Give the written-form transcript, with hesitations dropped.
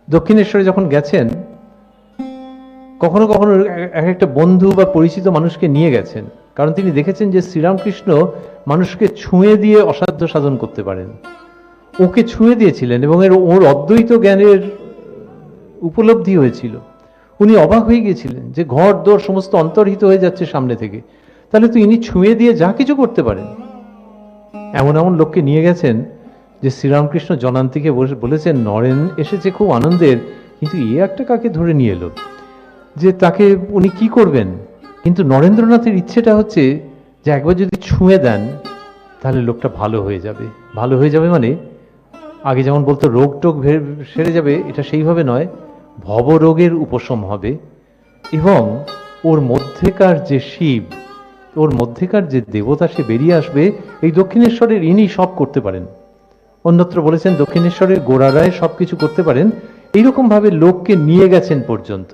দক্ষিণেশ্বরে যখন গেছেন, কখনো কখনো এক একটা বন্ধু বা পরিচিত মানুষকে নিয়ে গেছেন, কারণ তিনি দেখেছেন যে শ্রীরামকৃষ্ণ মানুষকে ছুঁয়ে দিয়ে অসাধ্য সাধন করতে পারেন। ওকে ছুঁয়ে দিয়েছিলেন এবং ওর অদ্বৈত জ্ঞানের উপলব্ধি হয়েছিল। উনি অবাক হয়ে গিয়েছিলেন যে ঘর দোর সমস্ত অন্তর্হিত হয়ে যাচ্ছে সামনে থেকে, তাহলে তো ইনি ছুঁয়ে দিয়ে যা কিছু করতে পারেন। এমন এমন লোককে নিয়ে গেছেন যে শ্রীরামকৃষ্ণ জনান্তিকে বলেছেন, নরেন এসেছে খুব আনন্দের, কিন্তু এ একটা কাকে ধরে নিয়ে এলো, যে তাকে উনি কি করবেন। কিন্তু নরেন্দ্রনাথের ইচ্ছেটা হচ্ছে যে একবার যদি ছুঁয়ে দেন তাহলে লোকটা ভালো হয়ে যাবে। ভালো হয়ে যাবে মানে আগে যেমন বলতো রোগ টোগ সেরে যাবে, এটা সেইভাবে নয়, ভবরোগের উপশম হবে এবং ওর মধ্যেকার যে শিব, ওর মধ্যেকার যে দেবতা, সে বেরিয়ে আসবে। এই দক্ষিণেশ্বরের ইনি সব করতে পারেন। অন্যত্র বলেছেন দক্ষিণেশ্বরের গোড়ারায় সবকিছু করতে পারেন। এইরকম ভাবে লোককে নিয়ে গেছেন পর্যন্ত।